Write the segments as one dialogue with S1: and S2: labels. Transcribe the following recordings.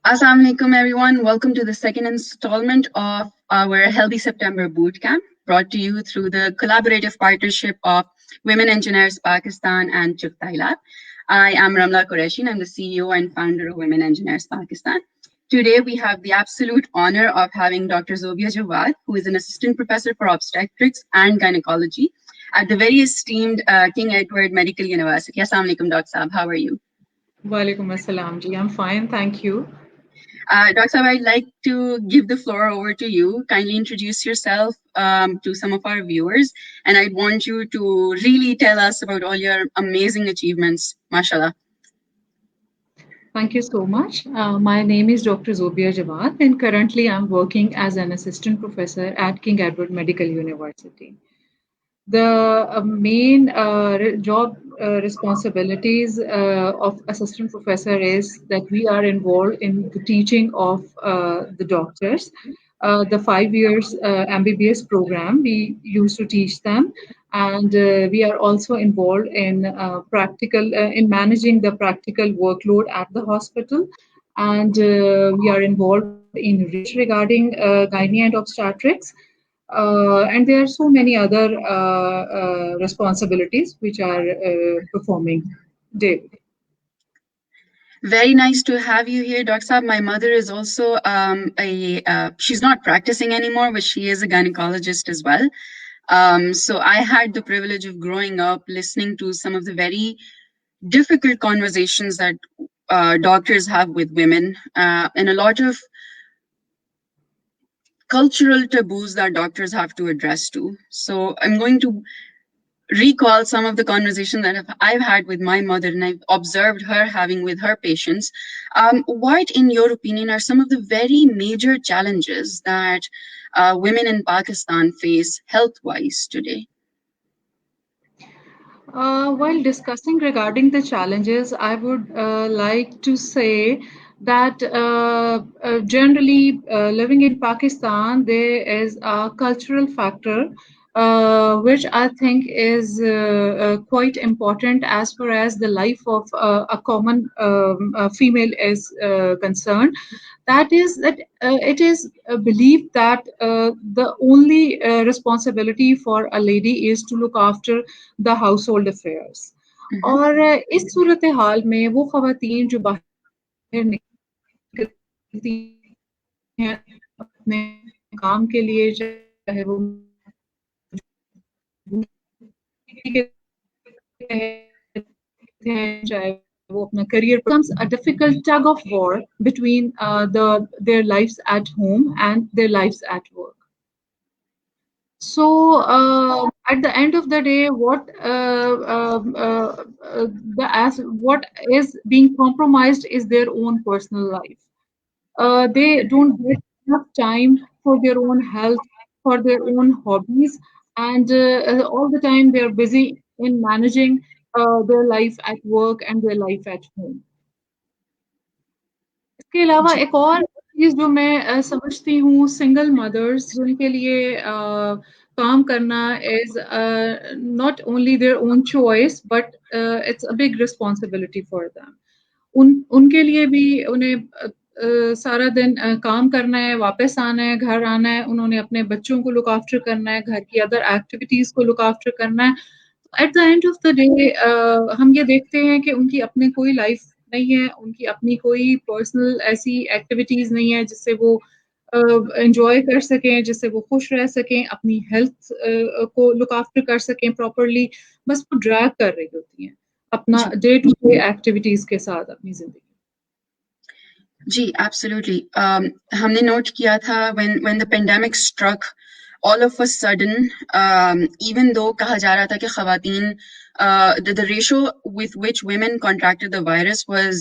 S1: Assalamu alaikum, everyone. Welcome to the second installment of our Healthy September Bootcamp, brought to you through the collaborative partnership of Women Engineers Pakistan and Chugtai Lab. I am Ramla Qureshi, and I'm the CEO and founder of Women Engineers Pakistan. Today, we have the absolute honor of having Dr. Zobia Jawad, who is an assistant professor for obstetrics and gynecology at the very esteemed King Edward Medical University. Assalamu alaikum, Dr. Saab. How are you?
S2: Walaikum assalam ji. I'm fine, thank you.
S1: Dr. Saab, I'd like to give the floor over to you. Kindly introduce yourself to some of our viewers, and I'd want you to really tell us about all your amazing achievements. MashaAllah.
S2: Thank you so much. My name is Dr. Zobia Jawad, and currently I'm working as an assistant professor at King Edward Medical University. The main job responsibilities of assistant professor is that we are involved in the teaching of the doctors. The 5 years MBBS program, we used to teach them, and we are also involved in in managing the practical workload at the hospital, and we are involved in research regarding gynae and obstetrics, and there are so many other responsibilities which are performing daily.
S1: Very nice to have you here, Dr. Saab. My mother is also she's not practicing anymore, but she is a gynecologist as well. So I had the privilege of growing up listening to some of the very difficult conversations that doctors have with women, and a lot of cultural taboos that doctors have to address too. So I'm going to recall some of the conversations that I've had with my mother and I've observed her having with her patients. What, in your opinion, are some of the very major challenges that women in Pakistan face health-wise today?
S2: While discussing regarding the challenges, I would like to say that generally living in Pakistan, there is a cultural factor which I think is quite important as far as the life of a common female is concerned. That is that it is believed that the only responsibility for a lady is to look after the household affairs. اور اس صورتحال میں وہ خواتین جو باہر نکلتی ہیں اپنے کام کے لیے، چاہے وہ چاہے وہ اپنا career becomes a difficult tug of war between their lives at home and their lives at work. So at the end of the day, what is being compromised is their own personal life. They don't get enough time for their own health, for their own hobbies, and all the time they are busy in managing their life at work and their life at home. اس کے علاوہ ایک اور چیز جو میں سمجھتی ہوں، single مدرس جن کے لیے کام کرنا is not only their own choice but it's a big responsibility for them. ان کے لیے بھی انہیں سارا دن کام کرنا ہے، واپس آنا ہے، گھر آنا ہے، انہوں نے اپنے بچوں کو لک آفٹر کرنا ہے، گھر کی ادر ایکٹیویٹیز کو لک آفٹر کرنا ہے. At the end of the day ہم یہ دیکھتے ہیں کہ ان کی اپنے کوئی لائف نہیں ہے، ان کی اپنی کوئی پرسنل ایسی ایکٹیویٹیز نہیں ہے جس سے وہ انجوائے کر سکیں، جس سے وہ خوش رہ سکیں، اپنی ہیلتھ کو لک آفٹر کر سکیں پراپرلی. بس وہ ڈریگ کر رہی ہوتی ہیں اپنا ڈے ٹو ڈے ایکٹیویٹیز کے ساتھ اپنی زندگی.
S1: جی ایبسلیوٹلی. ہم نے نوٹ کیا تھا when the pandemic struck, all of a sudden, even though کہا جا رہا تھا کہ خواتین the ratio with which women contracted the virus was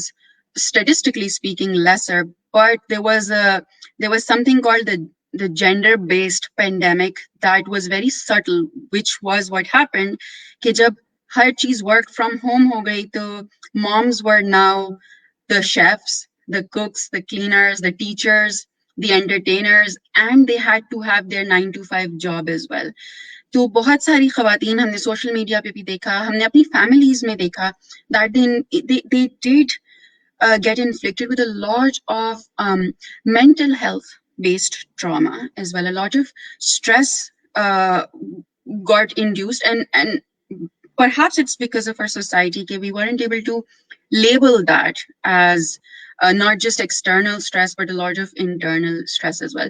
S1: statistically speaking lesser, but there was something called the gender based pandemic that was very subtle, which was what happened کہ جب ہر چیز work from home ہو گئی تو moms were now the chefs, the cooks, the cleaners, the teachers, the entertainers, and they had to have their 9 to 5 job as well. تو بہت ساری خواتین ہم نے سوشل میڈیا پہ بھی دیکھا، ہم نے اپنی فیملیز میں دیکھا that they did get inflicted with a lot of mental health based trauma as well. A lot of stress got induced, and perhaps it's because of our society that we weren't able to label that as not just external stress but a lot of internal stress as well.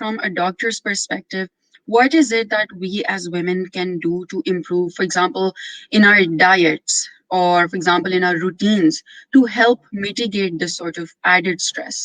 S1: from a doctor's perspective, what is it that we as women can do to improve, for example, in our diets or, for example, in our routines to help mitigate this sort of added stress?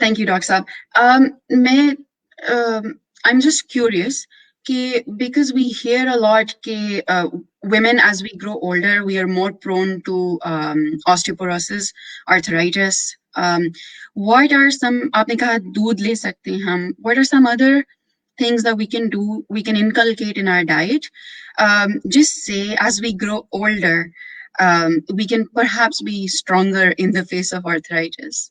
S1: Thank you, Dr. Saab. I'm just curious because we hear a lot that women, as we grow older, we are more prone to osteoporosis, arthritis. What are some, aapne kaha doodh le sakte hain hum, what are some other things that we can do, we can inculcate in our diet, just say as we grow older, we can perhaps be stronger in the face of arthritis?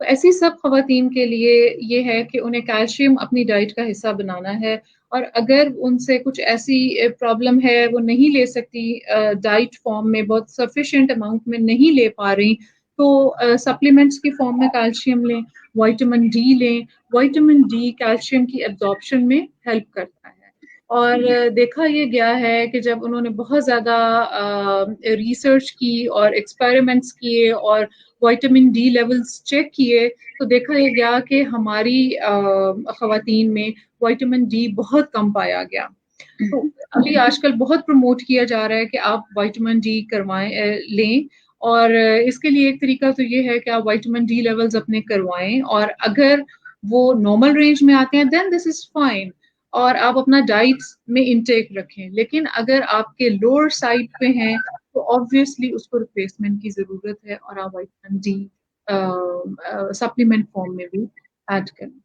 S2: تو ایسی سب خواتین کے لیے یہ ہے کہ انہیں calcium اپنی ڈائٹ کا حصہ بنانا ہے، اور اگر ان سے کچھ ایسی پرابلم ہے وہ نہیں لے سکتی ڈائٹ فارم میں، بہت سفیشینٹ اماؤنٹ میں نہیں لے پا رہی، تو سپلیمنٹس کی فارم میں کیلشیم لیں، وائٹامن ڈی لیں. وائٹامن ڈی کیلشیم کی ایبزارپشن میں ہیلپ کرتا ہے. اور دیکھا یہ گیا ہے کہ جب انہوں نے بہت زیادہ ریسرچ کی اور ایکسپیریمنٹس کیے اور وائٹامن ڈی لیولز چیک کیے، تو دیکھا یہ گیا کہ ہماری خواتین میں وائٹامن ڈی بہت کم پایا گیا. تو ابھی آج کل بہت پروموٹ کیا جا رہا ہے کہ آپ وائٹامن ڈی کروائیں لیں، اور اس کے لیے ایک طریقہ تو یہ ہے کہ آپ وائٹامن ڈی لیولز اپنے کروائیں، اور اگر وہ نارمل رینج میں آتے ہیں دین دس از فائن، اور آپ اپنا ڈائٹ میں انٹیک رکھیں. لیکن اگر آپ کے لوور سائڈ پہ ہیں تو آبویسلی اس کو ریپلیسمنٹ کی ضرورت ہے، اور آپ وائٹامن ڈی سپلیمنٹ فارم میں بھی ایڈ کریں.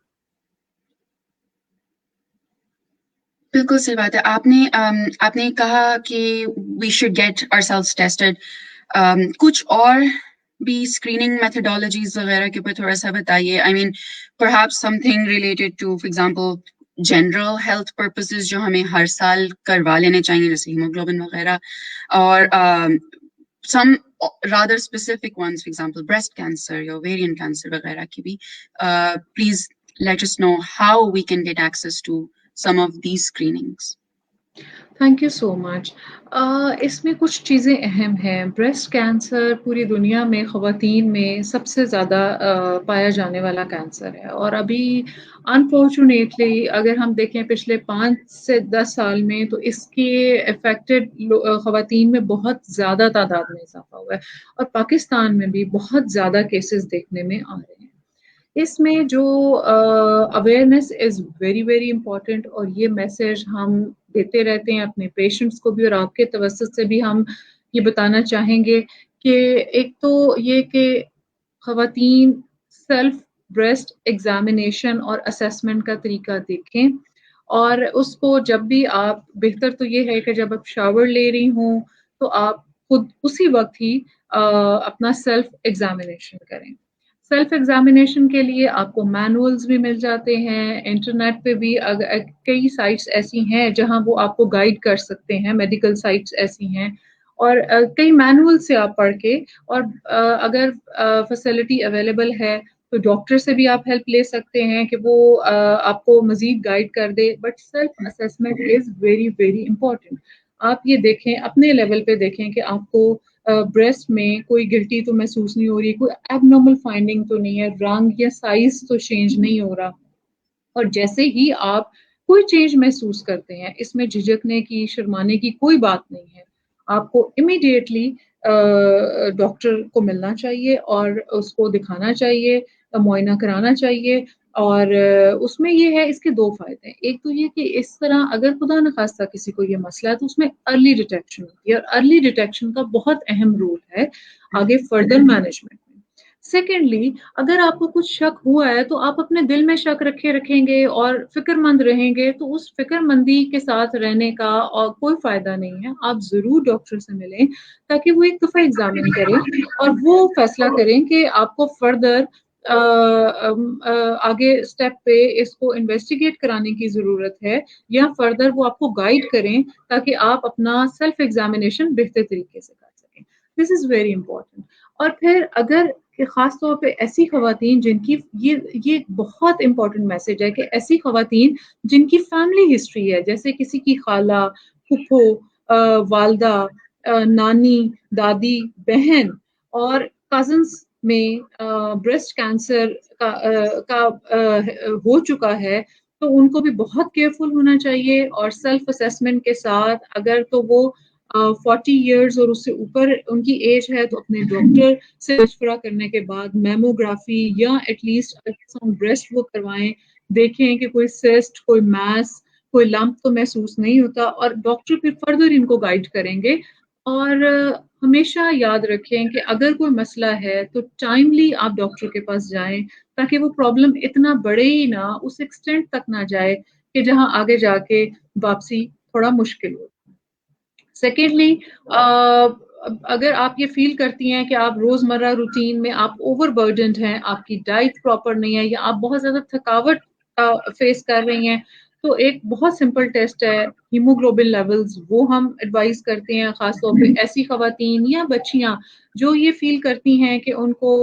S1: بالکل صحیح بات ہے. آپ نے کہا کہ we should get ourselves tested. کچھ اور بھی اسکریننگ میتھڈالوجیز وغیرہ کے اوپر تھوڑا سا بتائیے. I mean perhaps something related to for example general health purposes جو ہمیں ہر سال کروا لینے چاہیے، جیسے ہیموگلوبن وغیرہ، اور some rather specific ones, for example breast cancer یا ovarian cancer وغیرہ کی بھی. Please let us know how we can get access to some of these screenings.
S2: Thank you so much. اس میں کچھ چیزیں اہم ہیں. بریسٹ کینسر پوری دنیا میں خواتین میں سب سے زیادہ پایا جانے والا کینسر ہے، اور ابھی انفارچونیٹلی اگر ہم دیکھیں پچھلے 5 سے 10 سال میں تو اس کے افیکٹڈ خواتین میں بہت زیادہ تعداد میں اضافہ ہوا ہے، اور پاکستان میں بھی بہت زیادہ کیسز دیکھنے میں آ رہے ہیں. اس میں جو awareness is very very important, اور یہ میسج ہم دیتے رہتے ہیں اپنے پیشنٹس کو بھی، اور آپ کے توسط سے بھی ہم یہ بتانا چاہیں گے کہ ایک تو یہ کہ خواتین سیلف بریسٹ ایگزامینیشن اور اسیسمنٹ کا طریقہ دیکھیں، اور اس کو جب بھی آپ، بہتر تو یہ ہے کہ جب آپ شاور لے رہی ہوں تو آپ خود اسی وقت ہی اپنا سیلف ایگزامینیشن کریں. سیلف ایگزامینیشن کے لیے آپ کو مینولز بھی مل جاتے ہیں انٹرنیٹ پہ بھی. کئی سائٹس ایسی ہیں جہاں وہ آپ کو گائیڈ کر سکتے ہیں، میڈیکل سائٹس ایسی ہیں، اور کئی مینول سے آپ پڑھ کے، اور اگر فیسلٹی اویلیبل ہے تو ڈاکٹر سے بھی آپ ہیلپ لے سکتے ہیں کہ وہ آپ کو مزید گائیڈ کر دے. But self assessment is very very important. آپ یہ دیکھیں اپنے لیول پہ دیکھیں کہ آپ کو بریسٹ میں کوئی گلٹی تو محسوس نہیں ہو رہی، کوئی ایب نارمل فائنڈنگ تو نہیں ہے، رنگ یا سائز تو چینج نہیں ہو رہا. اور جیسے ہی آپ کوئی چینج محسوس کرتے ہیں، اس میں جھجکنے کی، شرمانے کی کوئی بات نہیں ہے. آپ کو امیڈیٹلی ڈاکٹر کو ملنا چاہیے اور اس کو دکھانا چاہیے، معائنہ کرانا چاہیے. اور اس میں یہ ہے، اس کے 2 فائدے ہیں. ایک تو یہ کہ اس طرح اگر خدا نخواستہ کسی کو یہ مسئلہ ہے تو اس میں ارلی ڈیٹیکشن ہوتی ہے، اور ارلی ڈیٹیکشن کا بہت اہم رول ہے آگے فردر مینجمنٹ میں. سیکنڈلی، اگر آپ کو کچھ شک ہوا ہے تو آپ اپنے دل میں شک رکھیں گے اور فکر مند رہیں گے، تو اس فکر مندی کے ساتھ رہنے کا اور کوئی فائدہ نہیں ہے. آپ ضرور ڈاکٹر سے ملیں تاکہ وہ ایک دفعہ ایگزامن کریں اور وہ فیصلہ کریں کہ آپ کو فردر آگے اسٹیپ پہ اس کو انویسٹیگیٹ کرانے کی ضرورت ہے، یا فردر وہ آپ کو گائیڈ کریں تاکہ آپ اپنا سیلف ایگزامینیشن بہتر طریقے سے کر سکیں. دس از ویری امپورٹنٹ. اور پھر اگر خاص طور پہ ایسی خواتین جن کی یہ بہت امپورٹنٹ میسج ہے کہ ایسی خواتین جن کی فیملی ہسٹری ہے، جیسے کسی کی خالہ، پھپھو، والدہ، نانی، دادی، بہن اور کزنس میں بریسٹ کینسر کا ہو چکا ہے، تو ان کو بھی بہت کیئرفل ہونا چاہیے. اور سیلف اسیسمنٹ کے ساتھ اگر تو وہ 40 ایئرز اور اس سے اوپر ان کی ایج ہے تو اپنے ڈاکٹر سے مشورہ کرنے کے بعد میموگرافی یا ایٹ لیسٹ الٹراساؤنڈ بریسٹ وہ کروائیں، دیکھیں کہ کوئی سیسٹ، کوئی میس، کوئی لمپ تو محسوس نہیں ہوتا، اور ڈاکٹر پھر فردر ان کو گائیڈ کریں گے. اور ہمیشہ یاد رکھیں کہ اگر کوئی مسئلہ ہے تو ٹائملی آپ ڈاکٹر کے پاس جائیں تاکہ وہ پرابلم اتنا بڑھے ہی نہ، اس ایکسٹینٹ تک نہ جائے کہ جہاں آگے جا کے واپسی تھوڑا مشکل ہو. سیکنڈلی، اگر آپ یہ فیل کرتی ہیں کہ آپ روزمرہ روٹین میں آپ اوور برڈنڈ ہیں، آپ کی ڈائٹ پراپر نہیں ہے، یا آپ بہت زیادہ تھکاوٹ فیس کر رہی ہیں، تو ایک بہت سمپل ٹیسٹ ہے ہیموگلوبن لیولز، وہ ہم ایڈوائز کرتے ہیں خاص طور پہ ایسی خواتین یا بچیاں جو یہ فیل کرتی ہیں کہ ان کو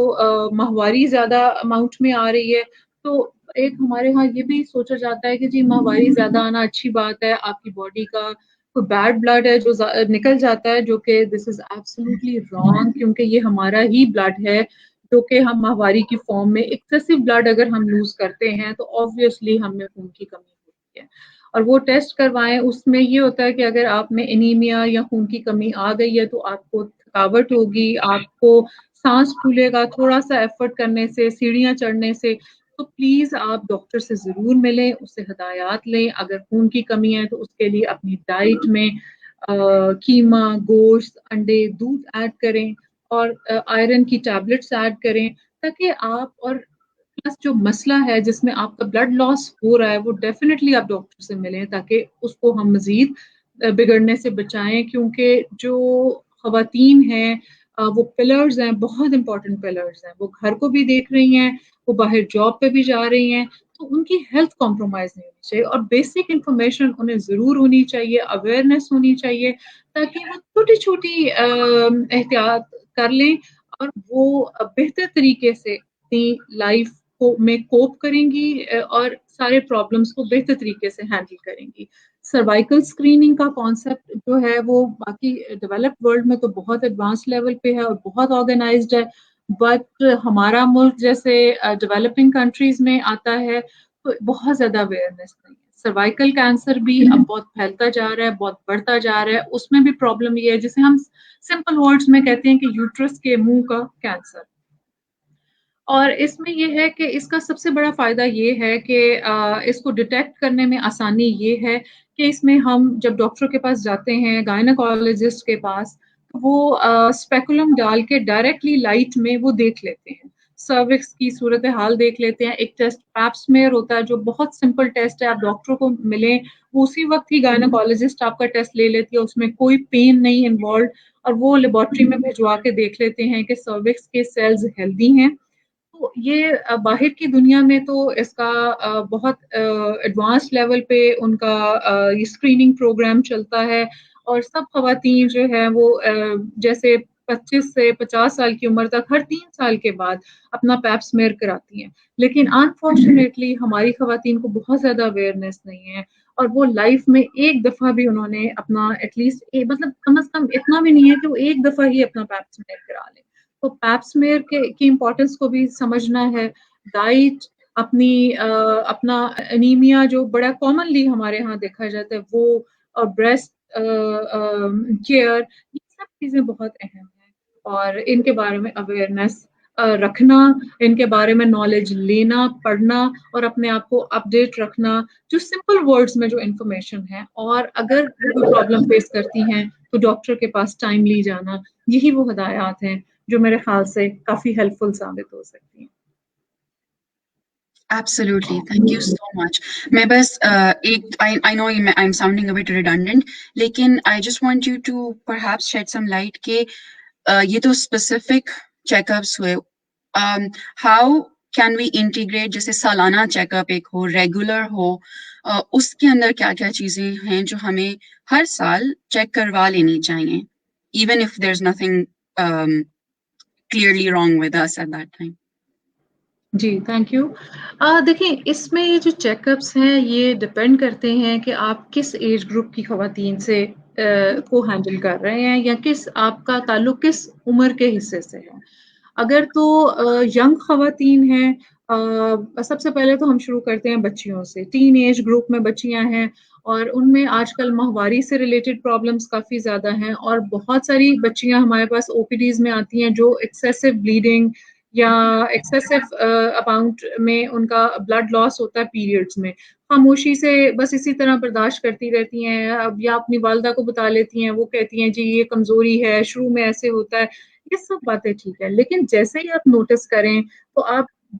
S2: ماہواری زیادہ اماؤنٹ میں آ رہی ہے. تو ایک ہمارے ہاں یہ بھی سوچا جاتا ہے کہ جی ماہواری زیادہ آنا اچھی بات ہے، آپ کی باڈی کا کوئی بیڈ بلڈ ہے جو نکل جاتا ہے، جو کہ دس از ایبسولوٹلی رانگ، کیونکہ یہ ہمارا ہی بلڈ ہے جو کہ ہم ماہواری کی فارم میں ایکسیسو بلڈ اگر ہم لوز کرتے ہیں تو آبویسلی ہم میں خون کی کمی ہوتی ہے. اور وہ ٹیسٹ کروائیں، اس میں یہ ہوتا ہے کہ اگر آپ میں انیمیا یا خون کی کمی آ گئی ہے تو آپ کو تھکاوٹ ہوگی، آپ کو سانس پھولے گا تھوڑا سا ایفرٹ کرنے سے، سیڑھیاں چڑھنے سے. تو پلیز آپ ڈاکٹر سے ضرور ملیں، اس سے ہدایات لیں. اگر خون کی کمی ہے تو اس کے لیے اپنی ڈائٹ میں قیمہ، گوشت، انڈے، دودھ ایڈ کریں اور آئرن کی ٹیبلٹس ایڈ کریں، تاکہ آپ اور پلس جو مسئلہ ہے جس میں آپ کا بلڈ لاس ہو رہا ہے وہ ڈیفینیٹلی آپ ڈاکٹر سے ملیں تاکہ اس کو ہم مزید بگڑنے سے بچائیں. کیونکہ جو خواتین ہیں وہ پلرز ہیں، بہت امپورٹنٹ پلرز ہیں. وہ گھر کو بھی دیکھ رہی ہیں، وہ باہر جاب پہ بھی جا رہی ہیں، تو ان کی ہیلتھ کمپرومائز نہیں ہونی چاہیے. اور بیسک انفارمیشن انہیں ضرور ہونی چاہیے، اویئرنیس ہونی چاہیے، تاکہ وہ چھوٹی چھوٹی احتیاط کر لیں اور وہ بہتر طریقے سے اپنی لائف میں کوپ کریں گی اور سارے پرابلمس کو بہتر طریقے سے ہینڈل کریں گی. سروائکل اسکریننگ کا کانسیپٹ جو ہے وہ باقی ڈیولپڈ ورلڈ میں تو بہت ایڈوانس لیول پہ ہے اور بہت آرگنائزڈ ہے، بٹ ہمارا ملک جیسے ڈیولپنگ کنٹریز میں آتا ہے تو بہت زیادہ اویئرنیس نہیں ہے. سروائکل کینسر بھی اب بہت پھیلتا جا رہا ہے، بہت بڑھتا جا رہا ہے. اس میں بھی پرابلم یہ ہے جسے ہم سمپل ورڈز میں کہتے ہیں کہ یوٹرس کے منہ کا کینسر. اور اس میں یہ ہے کہ اس کا سب سے بڑا فائدہ یہ ہے کہ اس کو ڈیٹیکٹ کرنے میں آسانی یہ ہے کہ اس میں ہم جب ڈاکٹر کے پاس جاتے ہیں، گائنیکالوجسٹ کے پاس، وہ اسپیکولم ڈال کے ڈائریکٹلی لائٹ میں وہ دیکھ لیتے ہیں، سروکس کی صورتحال دیکھ لیتے ہیں. ایک ٹیسٹ پیپ سمیئر ہوتا ہے جو بہت سمپل ٹیسٹ ہے، آپ ڈاکٹر کو ملیں وہ اسی وقت ہی گائنیکالوجسٹ آپ کا ٹیسٹ لے لیتی ہے، اس میں کوئی پین نہیں انوالوڈ، اور وہ لیبورٹری میں بھجوا کے دیکھ لیتے ہیں کہ سروکس کے سیلز ہیلدی ہیں. تو یہ باہر کی دنیا میں تو اس کا بہت ایڈوانس لیول پہ ان کا یہ اسکریننگ پروگرام چلتا ہے، اور سب خواتین جو ہے وہ جیسے 25 سے 50 سال کی عمر تک ہر 3 سال کے بعد اپنا پیپ سمیئر کراتی ہیں. لیکن انفارچونیٹلی ہماری خواتین کو بہت زیادہ اویئرنیس نہیں ہے، اور وہ لائف میں ایک دفعہ بھی انہوں نے اپنا ایٹ لیسٹ مطلب کم از کم اتنا بھی نہیں ہے کہ وہ ایک دفعہ ہی اپنا پیپ سمیئر کرا لیں. تو پیپ سمیئر کی امپورٹنس کو بھی سمجھنا ہے. ڈائٹ، اپنی اپنا انیمیا جو بڑا کامنلی ہمارے ہاں دیکھا جاتا ہے وہ، اور بریسٹ کیئر، یہ سب چیزیں بہت اہم ہیں. اور ان کے بارے میں اویئرنیس رکھنا، ان کے بارے میں نالج لینا، پڑھنا اور اپنے آپ کو اپڈیٹ رکھنا، جو سمپل ورڈز میں جو انفارمیشن ہے. اور اگر کوئی پرابلم فیس کرتی ہیں تو ڈاکٹر کے پاس ٹائملی جانا، یہی وہ ہدایات ہیں جو میرے خیال سے کافی ہیلپ فل ثابت ہو سکتی ہیں.
S1: Absolutely. Thank you so much. میں بس I know I'm sounding a bit redundant, لیکن I just want you to perhaps shed some light کہ یہ تو specific checkups ہوئے. How can we integrate جیسے سالانہ چیک اپ ایک ہو، ریگولر ہو، اس کے اندر کیا کیا چیزیں ہیں جو ہمیں ہر سال چیک کروا لینی چاہیے even if there's nothing clearly wrong with us at that time.
S2: جی تھینک یو. دیکھیں اس میں یہ جو چیک اپس ہیں یہ ڈپینڈ کرتے ہیں کہ آپ کس ایج گروپ کی خواتین سے کو ہینڈل کر رہے ہیں، یا کس آپ کا تعلق کس عمر کے حصے سے ہے. اگر تو ینگ خواتین ہیں، سب سے پہلے تو ہم شروع کرتے ہیں بچیوں سے. ٹین ایج گروپ میں بچیاں ہیں اور ان میں آج کل ماہواری سے ریلیٹڈ پرابلمس کافی زیادہ ہیں، اور بہت ساری بچیاں ہمارے پاس او پی ڈیز میں آتی ہیں جو ایکسیسو بلیڈنگ یا ایکسیسو اماؤنٹ میں ان کا بلڈ لاس ہوتا ہے پیریڈز میں، خاموشی سے بس اسی طرح برداشت کرتی رہتی ہیں، اب یا اپنی والدہ کو بتا لیتی ہیں، وہ کہتی ہیں جی یہ کمزوری ہے، شروع میں ایسے ہوتا ہے. یہ سب باتیں ٹھیک ہے، لیکن جیسے ہی آپ نوٹس کریں تو آپ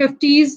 S2: 50s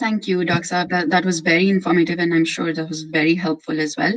S1: Thank you, Dr. Saab. That was very informative, and I'm sure that was very helpful as well.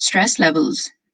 S1: stress levels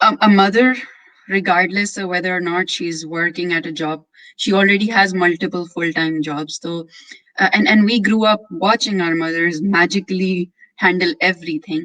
S1: A mother, regardless of whether or not she's working at a job, she already has multiple full-time jobs. So, and we grew up watching our mothers magically handle everything.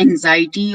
S1: anxiety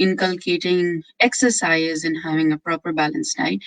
S1: inculcating exercise and having a proper balanced diet.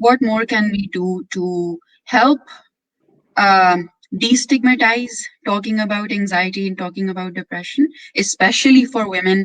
S1: what more can we do to help destigmatize talking about anxiety and talking about depression, especially for women,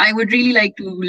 S1: I would really like to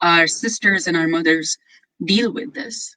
S1: our sisters and our mothers deal with this?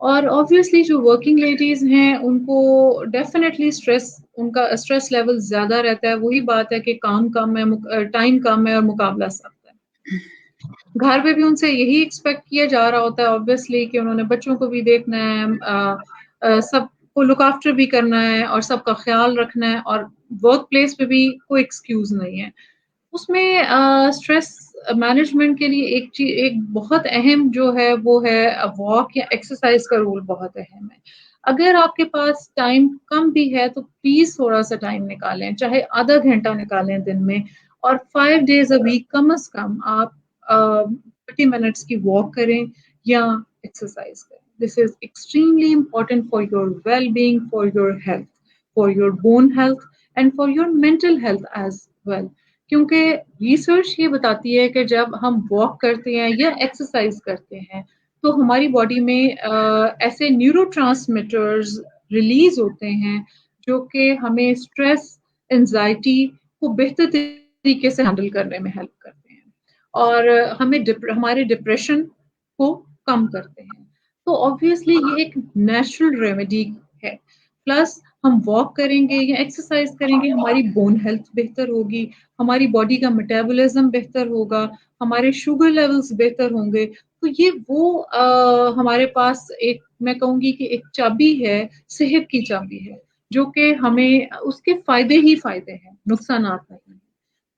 S2: اور obviously جو working ladies ہیں ان کو definitely ان کا stress level زیادہ رہتا ہے. وہی بات ہے کہ کام کم ہے، ٹائم کم ہے اور مقابلہ سخت ہے. گھر پہ بھی ان سے یہی ایکسپیکٹ کیا جا رہا ہوتا ہے obviously کہ انہوں نے بچوں کو بھی دیکھنا ہے، سب کو لک آفٹر بھی کرنا ہے اور سب کا خیال رکھنا ہے، اور ورک پلیس پہ بھی کوئی ایکسکیوز نہیں ہے. اس میں اسٹریس مینجمنٹ کے لیے ایک بہت اہم جو ہے وہ ہے واک یا ایکسرسائز کا رول بہت اہم ہے. اگر آپ کے پاس ٹائم کم بھی ہے تو پلیز تھوڑا سا ٹائم نکالیں، چاہے آدھا گھنٹہ نکالیں دن میں، اور 5 days a week کم از کم آپ 30 minutes کی واک کریں یا ایکسرسائز کریں. This is extremely important for your well being, for your health, for your bone health and for your mental health as well. کیونکہ ریسرچ یہ بتاتی ہے کہ جب ہم واک کرتے ہیں یا ایکسرسائز کرتے ہیں تو ہماری باڈی میں ایسے نیورو ٹرانسمیٹرز ریلیز ہوتے ہیں جو کہ ہمیں اسٹریس، انزائٹی کو بہتر طریقے سے ہینڈل کرنے میں ہیلپ کرتے ہیں اور ہمارے ڈپریشن کو کم کرتے ہیں. تو آبویسلی یہ ایک نیچرل ریمیڈی ہے. پلس ہم واک کریں گے یا ایکسرسائز کریں گے، ہماری بون ہیلتھ بہتر ہوگی، ہماری باڈی کا میٹابولزم بہتر ہوگا، ہمارے شوگر لیولز بہتر ہوں گے. تو یہ وہ ہمارے پاس ایک، میں کہوں گی کہ ایک چابی ہے، صحت کی چابی ہے، جو کہ ہمیں اس کے فائدے ہی فائدے ہیں، نقصانات نہیں.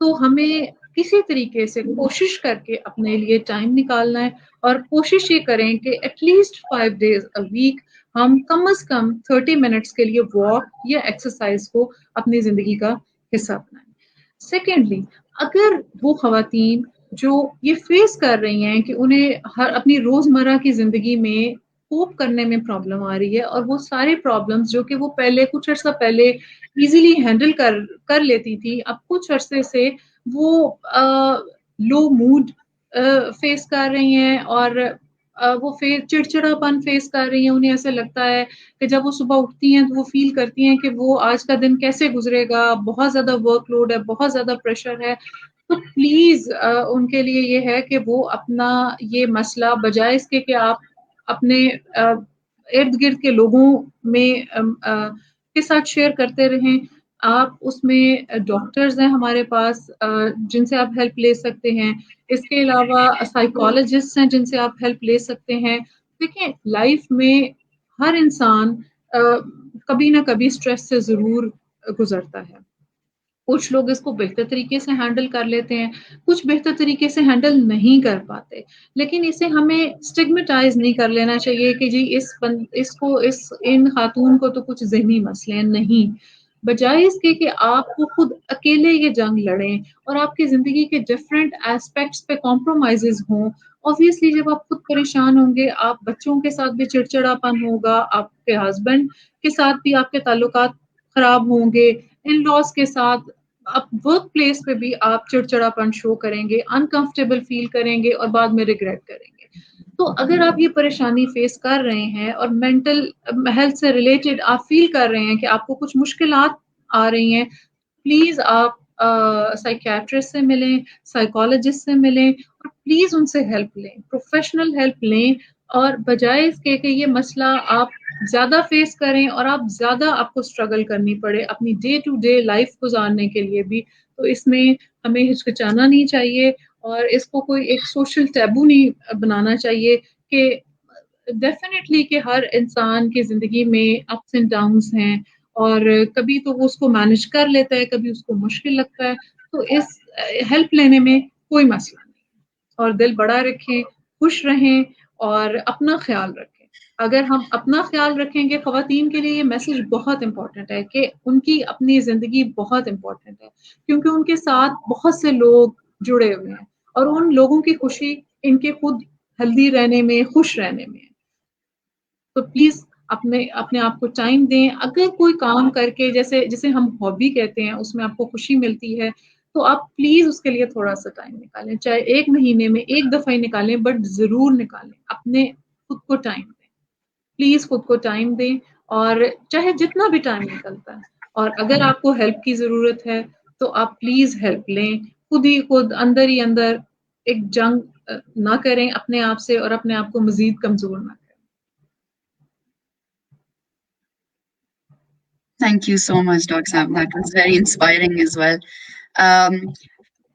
S2: تو ہمیں کسی طریقے سے کوشش کر کے اپنے لیے ٹائم نکالنا ہے، اور کوشش یہ کریں کہ at least 5 days a week ہم کم از کم 30 minutes کے لیے واک یا ایکسرسائز کو اپنی زندگی کا حصہ بنائیں. سیکنڈلی، اگر وہ خواتین جو یہ فیس کر رہی ہیں کہ انہیں اپنی روزمرہ کی زندگی میں کوپ کرنے میں پرابلم آ رہی ہے، اور وہ سارے پرابلمس جو کہ وہ پہلے کچھ عرصہ پہلے ایزیلی ہینڈل کر لیتی تھی، اب کچھ عرصے سے وہ لو موڈ فیس کر رہی ہیں، اور وہ چڑچڑا پن فیس کر رہی ہیں. انہیں ایسا لگتا ہے کہ جب وہ صبح اٹھتی ہیں تو وہ فیل کرتی ہیں کہ وہ آج کا دن کیسے گزرے گا، بہت زیادہ ورک لوڈ ہے، بہت زیادہ پریشر ہے. تو پلیز ان کے لیے یہ ہے کہ وہ اپنا یہ مسئلہ بجائے اس کہ آپ اپنے ارد گرد کے لوگوں میں کے ساتھ شیئر کرتے رہیں، آپ اس میں ڈاکٹرز ہیں ہمارے پاس جن سے آپ ہیلپ لے سکتے ہیں. اس کے علاوہ سائیکالوجسٹ ہیں جن سے آپ ہیلپ لے سکتے ہیں. دیکھیں، لائف میں ہر انسان کبھی نہ کبھی اسٹریس سے ضرور گزرتا ہے. کچھ لوگ اس کو بہتر طریقے سے ہینڈل کر لیتے ہیں، کچھ بہتر طریقے سے ہینڈل نہیں کر پاتے. لیکن اسے ہمیں اسٹگمیٹائز نہیں کر لینا چاہیے کہ جی ان خاتون کو تو کچھ ذہنی مسئلے ہیں. نہیں، بجائے اس کے کہ آپ کو خود اکیلے یہ جنگ لڑیں اور آپ کی زندگی کے ڈفرینٹ ایسپیکٹس پہ کمپرومائزز ہوں. obviously جب آپ خود پریشان ہوں گے، آپ بچوں کے ساتھ بھی چڑچڑا پن ہوگا، آپ کے ہسبینڈ کے ساتھ بھی آپ کے تعلقات خراب ہوں گے، ان لاس کے ساتھ، اب ورک پلیس پہ بھی آپ چڑچڑا پن شو کریں گے، انکمفرٹیبل فیل کریں گے اور بعد میں ریگریٹ کریں گے. تو اگر آپ یہ پریشانی فیس کر رہے ہیں اور مینٹل ہیلتھ سے ریلیٹڈ آپ فیل کر رہے ہیں کہ آپ کو کچھ مشکلات آ رہی ہیں، پلیز آپ سائیکیٹرسٹ سے ملیں، سائیکالوجسٹ سے ملیں، اور پلیز ان سے ہیلپ لیں، پروفیشنل ہیلپ لیں. اور بجائے اس کے کہ یہ مسئلہ آپ زیادہ فیس کریں اور آپ کو اسٹرگل کرنی پڑے اپنی ڈے ٹو ڈے لائف گزارنے کے لیے بھی، تو اس میں ہمیں ہچکچانا نہیں چاہیے اور اس کو کوئی ایک سوشل ٹیبو نہیں بنانا چاہیے. کہ ڈیفینیٹلی کہ ہر انسان کی زندگی میں اپس اینڈ ڈاؤنس ہیں، اور کبھی تو وہ اس کو مینج کر لیتا ہے، کبھی اس کو مشکل لگتا ہے. تو اس ہیلپ لینے میں کوئی مسئلہ نہیں. اور دل بڑا رکھیں، خوش رہیں اور اپنا خیال رکھیں. اگر ہم اپنا خیال رکھیں گے، خواتین کے لیے یہ میسج بہت امپورٹنٹ ہے کہ ان کی اپنی زندگی بہت امپورٹنٹ ہے، کیونکہ ان کے ساتھ بہت سے لوگ جڑے ہوئے ہیں اور ان لوگوں کی خوشی ان کے خود ہیلدی رہنے میں، خوش رہنے میں. تو پلیز اپنے آپ کو ٹائم دیں. اگر کوئی کام کر کے جسے ہم ہابی کہتے ہیں اس میں آپ کو خوشی ملتی ہے تو آپ پلیز اس کے لیے تھوڑا سا ٹائم نکالیں، چاہے 1 مہینے میں 1 دفعہ ہی نکالیں، بٹ ضرور نکالیں. اپنے خود کو ٹائم دیں، پلیز خود کو ٹائم دیں، اور چاہے جتنا بھی ٹائم نکلتا ہے. اور اگر آپ کو ہیلپ کی ضرورت ہے تو آپ پلیز ہیلپ لیں. خود اندر ہی اندر ایک جنگ نہ کریں اپنے آپ سے اور اپنے آپ کو مزید کمزور نہ کریں.
S1: Thank you so much, Dr. Sam. That was very inspiring as well.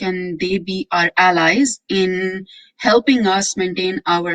S1: can they be our allies in helping us maintain our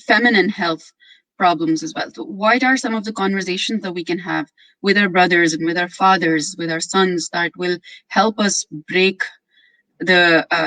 S1: feminine health problems as well. So what are some of the conversations that we can have with our brothers and with our fathers, with our sons, that will help us break the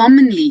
S1: commonly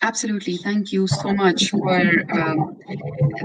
S1: Absolutely, thank you so much for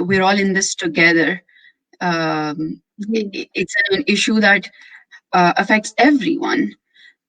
S1: we're all in this together. It's an issue that affects everyone.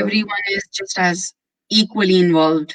S1: everyone is just as equally involved.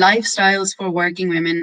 S1: lifestyles for working women,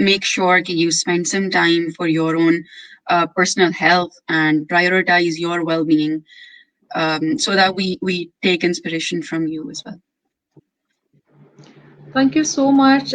S1: make sure that you spend some time for your own personal health and prioritize your well-being, so that we take inspiration from you as well.
S2: Thank you so much.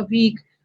S2: a week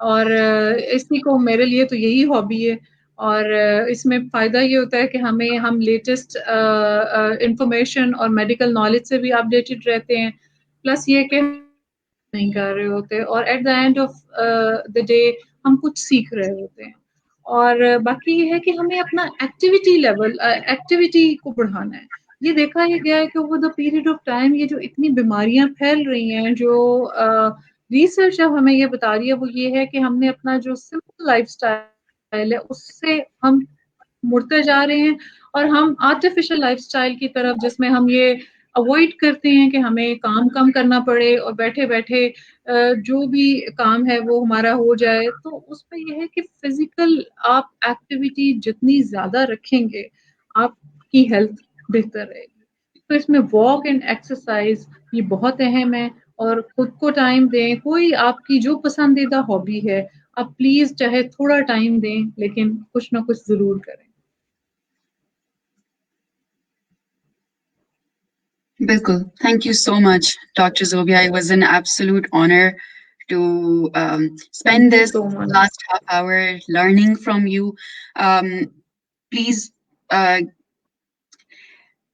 S2: اور اسی کو میرے لیے تو یہی hobby ہے. اور اس میں فائدہ یہ ہوتا ہے کہ ہم لیٹسٹ انفارمیشن اور میڈیکل نالج سے بھی اپڈیٹڈ رہتے ہیں. پلس یہ کہ نہیں کر رہے ہوتے اور at the end of the day ہم کچھ سیکھ رہے ہوتے ہیں. اور باقی یہ ہے کہ ہمیں اپنا ایکٹیویٹی کو بڑھانا ہے. یہ دیکھا یہ گیا ہے کہ over the period of time یہ جو اتنی بیماریاں پھیل رہی ہیں, جو ریسرچ اب ہمیں یہ بتا رہی ہے وہ یہ ہے کہ ہم نے اپنا جو سمپل لائف اسٹائل ہے اس سے ہم مڑتے جا رہے ہیں, اور ہم آرٹیفیشل لائف اسٹائل کی طرف, جس میں ہم یہ اوائڈ کرتے ہیں کہ ہمیں کام کم کرنا پڑے اور بیٹھے بیٹھے جو بھی کام ہے وہ ہمارا ہو جائے. تو اس میں یہ ہے کہ فزیکل آپ ایکٹیویٹی جتنی زیادہ رکھیں گے آپ کی ہیلتھ بہتر رہے گی. تو اس میں واک اینڈ ایکسرسائز یہ بہت اہم ہے, اور خود کو ٹائم دیں. کوئی آپ کی جو پسندیدہ ہابی ہے آپ پلیز چاہے تھوڑا ٹائم دیں لیکن کچھ نہ کچھ ضرور کریں.
S1: Bilkul. Thank you so much, Dr. Zobia. It was an absolute honor to spend
S2: thank you
S1: this
S2: so much.
S1: last half hour learning from you. Please,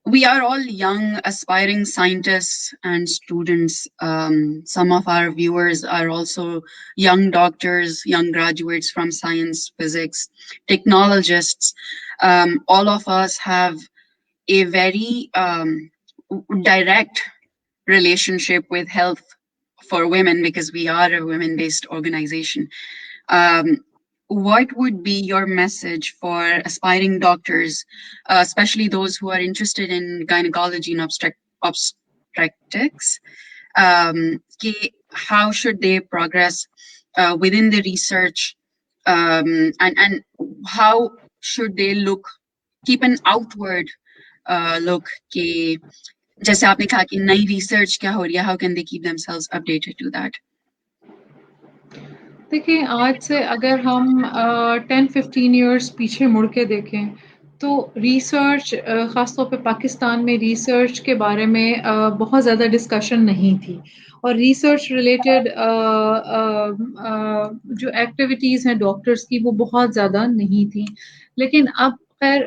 S1: we are all young, aspiring scientists and students. Some of our viewers are also young doctors, young graduates from science, physics, technologists. All of us have a very direct relationship with health for women because we are a women-based organization. What would be your message for aspiring doctors, especially those who are interested in gynecology and obstetrics? How should they progress within the research, and how should they keep an outward look? جیسے آپ نے کہا کہ نئی research کیا ہو رہی ہے, how can they keep themselves updated to that?
S2: دیکھیں, آج سے اگر ہم 10-15 ایئرس پیچھے مڑ کے دیکھیں تو ریسرچ, خاص طور پہ پاکستان میں ریسرچ کے بارے میں بہت زیادہ ڈسکشن نہیں تھی, اور ریسرچ ریلیٹڈ جو ایکٹیویٹیز ہیں ڈاکٹرس کی وہ بہت زیادہ نہیں تھیں. لیکن اب خیر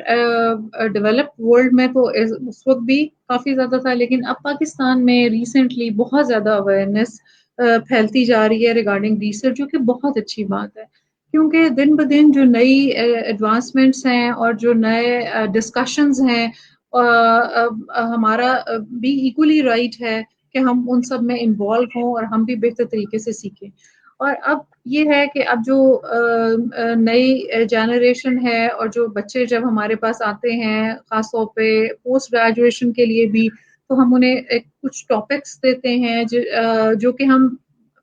S2: ڈیولپڈ ورلڈ میں تو اس وقت بھی کافی زیادہ تھا, لیکن اب پاکستان میں ریسنٹلی بہت زیادہ اویئرنیس پھیلتی جا رہی ہے ریگارڈنگ ریسرچ, جو کہ بہت اچھی بات ہے. کیونکہ دن بدن جو نئی ایڈوانسمنٹس ہیں اور جو نئے ڈسکشنز ہیں, ہمارا بھی ایکولی رائٹ ہے کہ ہم ان سب میں انوالو ہوں اور ہم بھی بہتر طریقے سے سیکھیں. اور اب یہ ہے کہ اب جو نئی جنریشن ہے اور جو بچے جب ہمارے پاس آتے ہیں خاص طور پہ پوسٹ گریجویشن کے لیے بھی, تو ہم انہیں کچھ ٹاپکس دیتے ہیں جو کہ ہم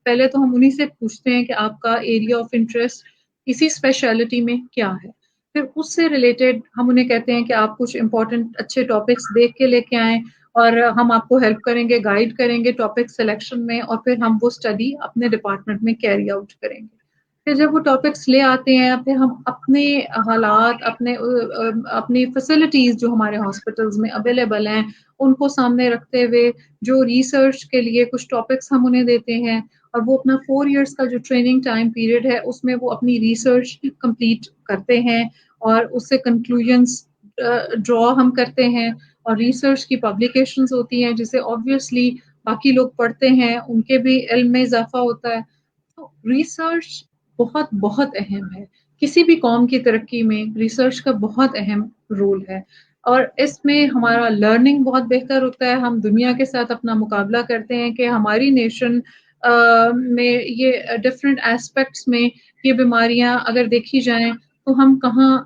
S2: پہلے تو ہم انہیں سے پوچھتے ہیں کہ آپ کا ایریا آف انٹرسٹ اسی اسپیشلٹی میں کیا ہے. پھر اس سے ریلیٹڈ ہم انہیں کہتے ہیں کہ آپ کچھ امپورٹنٹ اچھے ٹاپکس دیکھ کے لے کے آئیں, اور ہم آپ کو ہیلپ کریں گے, گائیڈ کریں گے ٹاپک سلیکشن میں, اور پھر ہم وہ اسٹڈی اپنے ڈپارٹمنٹ میں کیری آؤٹ کریں گے. پھر جب وہ ٹاپکس لے آتے ہیں پھر ہم اپنے حالات, اپنی فیسلٹیز جو ہمارے ہاسپٹلز میں اویلیبل ہیں ان کو سامنے رکھتے ہوئے جو ریسرچ کے لیے کچھ ٹاپکس ہم انہیں دیتے ہیں, اور وہ اپنا 4 ایئرس کا جو ٹریننگ ٹائم پیریڈ ہے اس میں وہ اپنی ریسرچ کمپلیٹ کرتے ہیں, اور اس سے کنکلوژنس ڈرا ہم کرتے ہیں, اور ریسرچ کی پبلیکیشنز ہوتی ہیں جسے آبویسلی باقی لوگ پڑھتے ہیں, ان کے بھی علم میں اضافہ ہوتا ہے. تو ریسرچ بہت بہت اہم ہے. کسی بھی قوم کی ترقی میں ریسرچ کا بہت اہم رول ہے, اور اس میں ہمارا لرننگ بہت بہتر ہوتا ہے. ہم دنیا کے ساتھ اپنا مقابلہ کرتے ہیں کہ ہماری نیشن میں یہ ڈفرینٹ ایسپیکٹس میں یہ بیماریاں اگر دیکھی جائیں تو ہم کہاں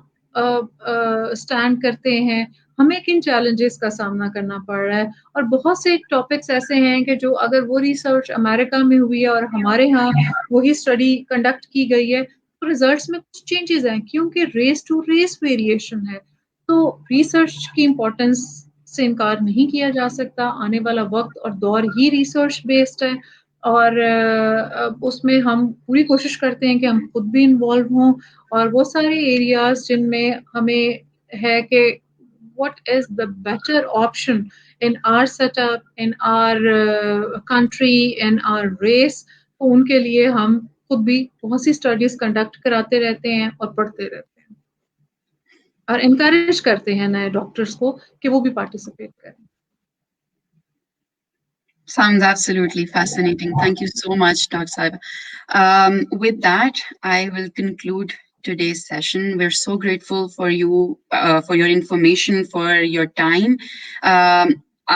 S2: اسٹینڈ کرتے ہیں, ہمیں کن چیلنجز کا سامنا کرنا پڑ رہا ہے. اور بہت سے ٹاپکس ایسے ہیں کہ جو اگر وہ ریسرچ امریکہ میں ہوئی ہے اور ہمارے ہاں وہی اسٹڈی کنڈکٹ کی گئی ہے تو ریزلٹس میں کچھ چینجز ہیں, کیونکہ ریس ٹو ریس ویریشن ہے. تو ریسرچ کی امپورٹنس سے انکار نہیں کیا جا سکتا. آنے والا وقت اور دور ہی ریسرچ بیسڈ ہے, اور اس میں ہم پوری کوشش کرتے ہیں کہ ہم خود بھی انوالو ہوں, اور وہ سارے ایریاز جن میں ہمیں ہے کہ what is the better option in our setup, in our country, in our race, تو ان کے لیے ہم خود بھی بہت سی اسٹڈیز کنڈکٹ کراتے رہتے ہیں اور پڑھتے رہتے ہیں اور انکریج کرتے ہیں نئے ڈاکٹرس کو کہ وہ بھی پارٹیسپیٹ کریں.
S1: Sounds absolutely fascinating. Thank you so much, Dr. Saib. With that, I will conclude today's session. We're so grateful for you, for your information, for your time.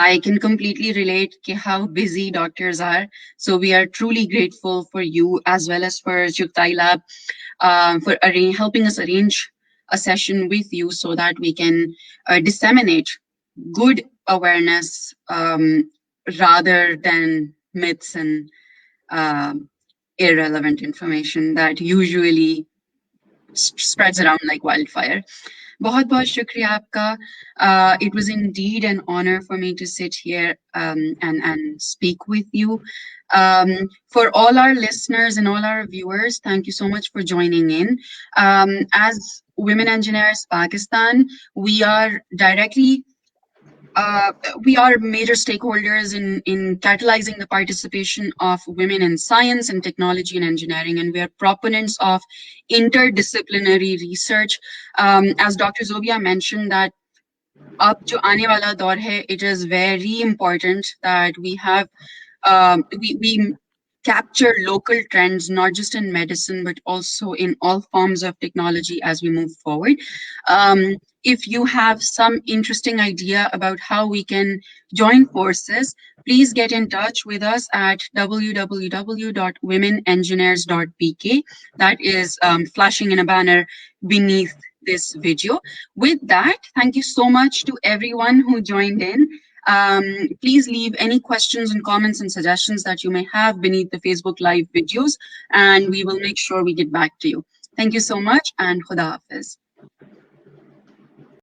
S1: I can completely relate to how busy doctors are. So we are truly grateful for you as well as for Chuktai Lab for helping us arrange a session with you so that we can disseminate good awareness rather than myths and irrelevant information that usually spreads around like wildfire. Bahut bahut shukriya aapka. It was indeed an honor for me to sit here and speak with you. For all our listeners and all our viewers, thank you so much for joining in. As Women Engineers Pakistan, we are major stakeholders in catalyzing the participation of women in science and technology and engineering, and we are proponents of interdisciplinary research. As Dr. Zobia mentioned, that ab jo aane wala daur hai, it is very important that we have we capture local trends, not just in medicine, but also in all forms of technology as we move forward. If you have some interesting idea about how we can join forces, please get in touch with us at www.womenengineers.pk. That is flashing in a banner beneath this video. With that, thank you so much to everyone who joined in. Please leave any questions and comments and suggestions that you may have beneath the Facebook Live videos, and we will make sure we get back to you. Thank you so much, and Khuda Hafiz.